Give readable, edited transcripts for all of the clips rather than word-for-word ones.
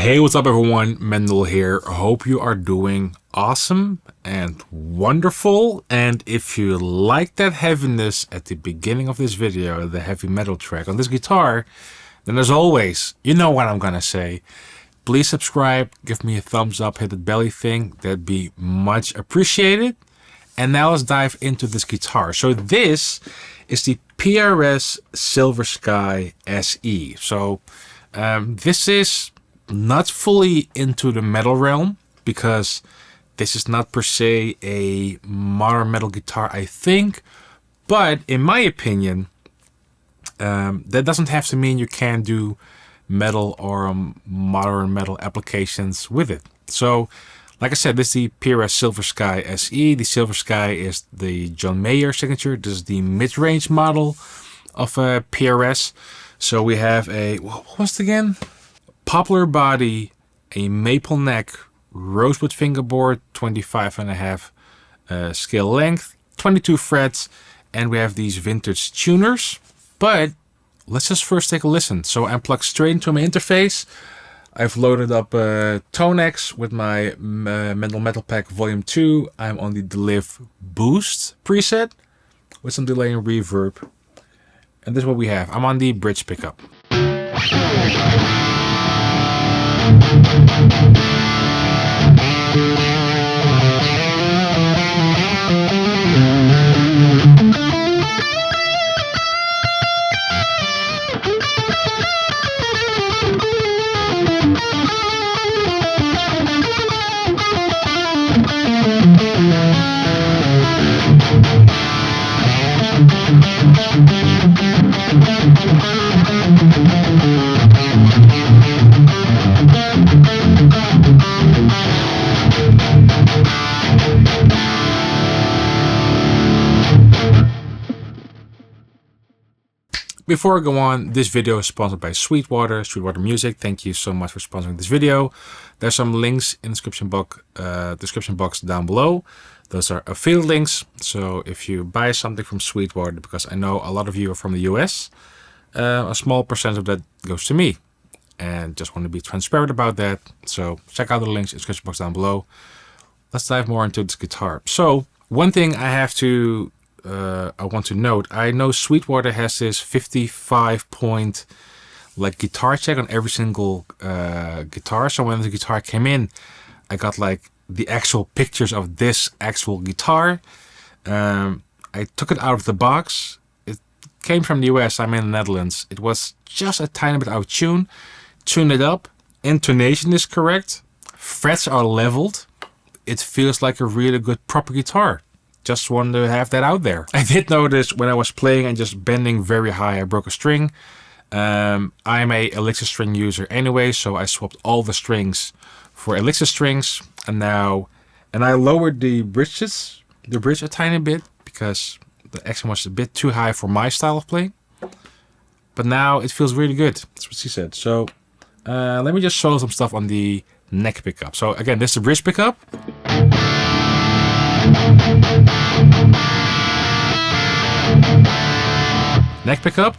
Hey, what's up everyone? Mendel here. Hope you are doing awesome and wonderful. And if you like that heaviness at the beginning of this video, the heavy metal track on this guitar, then as always, you know what I'm gonna say. Please subscribe, give me a thumbs up, hit the belly thing. That'd be much appreciated. And now let's dive into this guitar. So this is the PRS Silver Sky SE. So this is not fully into the metal realm because this is not per se a modern metal guitar, I think. But in my opinion, that doesn't have to mean you can't do metal or modern metal applications with it. So, like I said, this is the PRS Silver Sky SE. The Silver Sky is the John Mayer signature. This is the mid-range model of PRS. So we have a, what was it again? Poplar body, a maple neck, rosewood fingerboard, 25.5 scale length, 22 frets, and we have these vintage tuners. But let's just first take a listen. So I'm plugged straight into my interface. I've loaded up ToneX with my Mendel Metal Pack Volume 2. I'm on the Deliv Boost preset with some delay and reverb. And this is what we have. I'm on the bridge pickup. Before I go on, this video is sponsored by Sweetwater Music. Thank you so much for sponsoring this video. There's some links in the description box down below. Those are affiliate links. So if you buy something from Sweetwater, because I know a lot of you are from the US, a small percent of that goes to me. And just want to be transparent about that. So check out the links in the description box down below. Let's dive more into this guitar. So one thing I want to note, I know Sweetwater has this 55-point guitar check on every single guitar. So when the guitar came in, I got the actual pictures of this actual guitar. I took it out of the box. It came from the US. I'm in the Netherlands. It was just a tiny bit out of tune. Tuned it up. Intonation is correct. Frets are leveled. It feels like a really good proper guitar. Just wanted to have that out there. I did notice when I was playing and just bending very high, I broke a string. I'm a Elixir string user anyway, so I swapped all the strings for Elixir strings. And I lowered the bridge a tiny bit because the action was a bit too high for my style of playing. But now it feels really good. That's what she said. So let me just show some stuff on the neck pickup. So again, this is the bridge pickup. Neck pickup.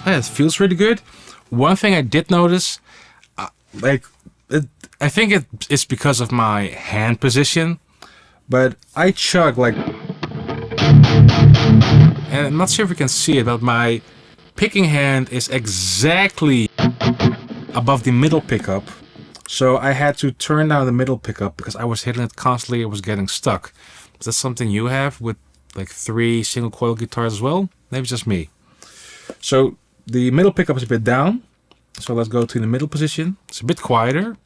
Yeah, it feels really good. One thing I did notice, I think it's because of my hand position, but I chug and I'm not sure if you can see it, but my picking hand is exactly above the middle pickup. So I had to turn down the middle pickup because I was hitting it constantly. It was getting stuck. Is that something you have with like 3 single coil guitars as well? Maybe just me. So the middle pickup is a bit down. So let's go to the middle position. It's a bit quieter.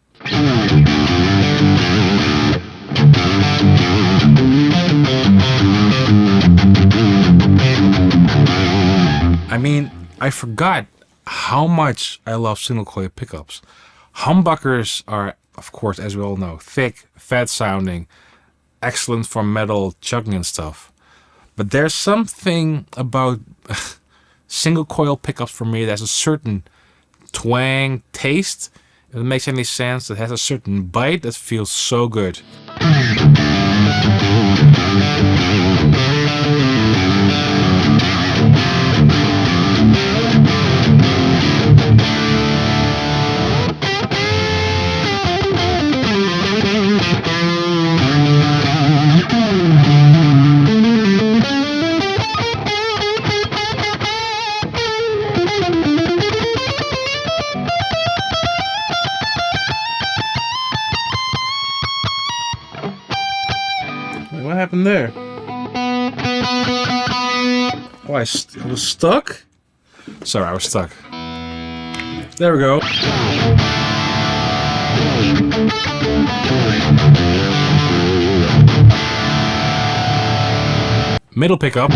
I mean, I forgot how much I love single coil pickups. Humbuckers are, of course, as we all know, thick, fat sounding, excellent for metal chugging and stuff. But there's something about single coil pickups for me that's a certain twang taste. If it makes any sense, it has a certain bite that feels so good. What happened there? Oh, I was stuck? Sorry, I was stuck. There we go. Middle pickup.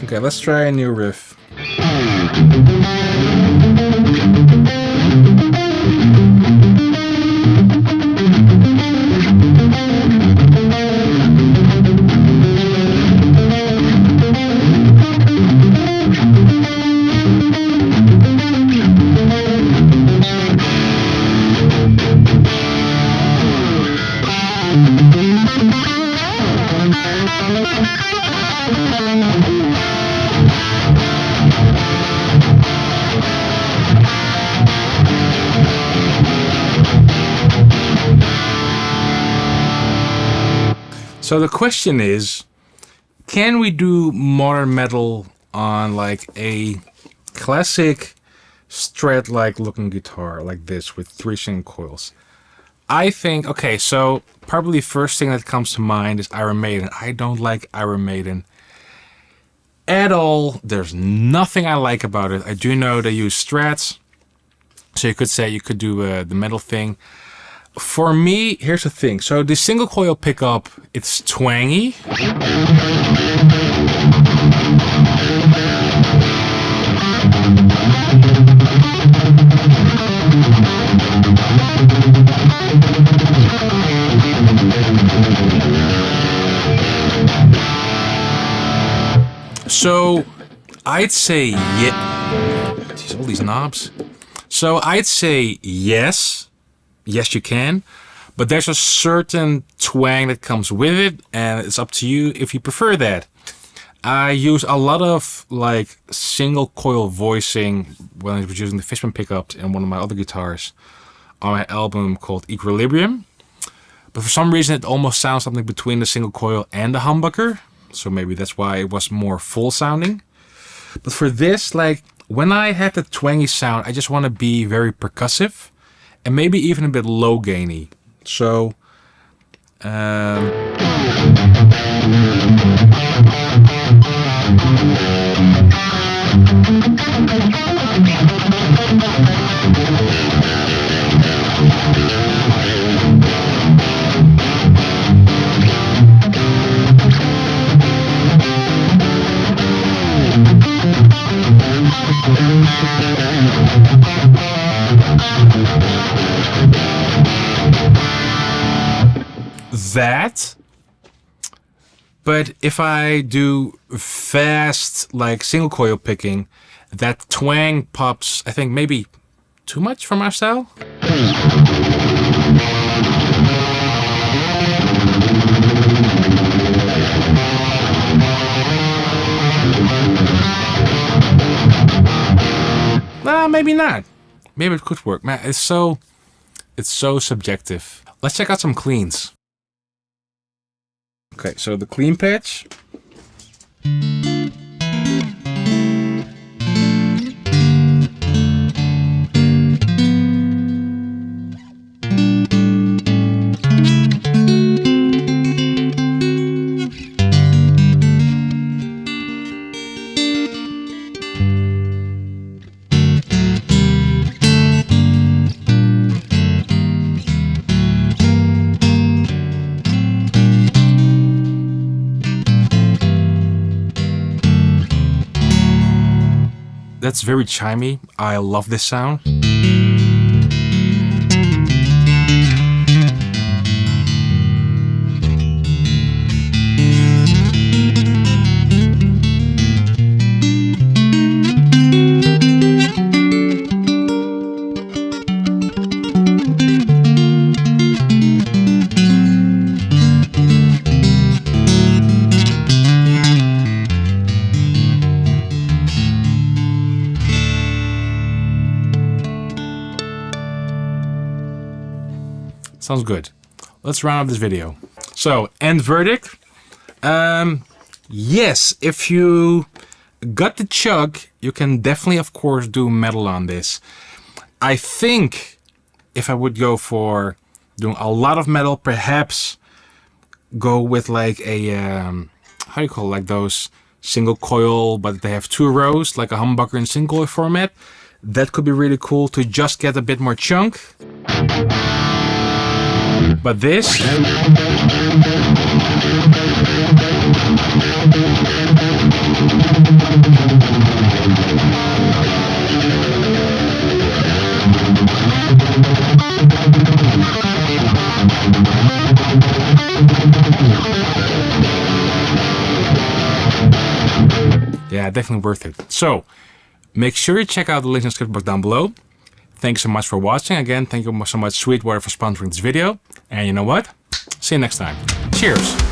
Okay, let's try a new riff. So the question is, can we do modern metal on like a classic Strat-like looking guitar like this with 3 single coils? I think, okay, so probably the first thing that comes to mind is Iron Maiden. I don't like Iron Maiden at all. There's nothing I like about it. I do know they use Strats, so you could say you could do the metal thing. For me, here's the thing. So the single coil pickup, it's twangy. So I'd say yeah. Jeez, all these knobs. So I'd say yes. Yes, you can, but there's a certain twang that comes with it, and it's up to you if you prefer that. I use a lot of like single coil voicing when I was using the Fishman pickups in one of my other guitars on my album called Equilibrium. But for some reason, it almost sounds something between the single coil and the humbucker, so maybe that's why it was more full sounding. But for this, like when I have the twangy sound, I just want to be very percussive. And maybe even a bit low gainy. So that. But if I do fast, like single coil picking, that twang pops, I think, maybe too much for my style. Maybe not. Maybe it could work. Man, it's so It's so subjective. Let's check out some cleans. Okay, so the clean patch. That's very chimey. I love this sound. Sounds good. Let's round up this video. So, end verdict. Yes, if you got the chug, you can definitely, of course, do metal on this. I think if I would go for doing a lot of metal, perhaps go with like a, how do you call it? Like those single coil, but they have 2 rows, like a humbucker in single coil format. That could be really cool to just get a bit more chunk. But this, yeah, definitely worth it. So make sure you check out the link in the description box down below. Thanks so much for watching. Again, thank you so much, Sweetwater, for sponsoring this video. And you know what? See you next time. Cheers.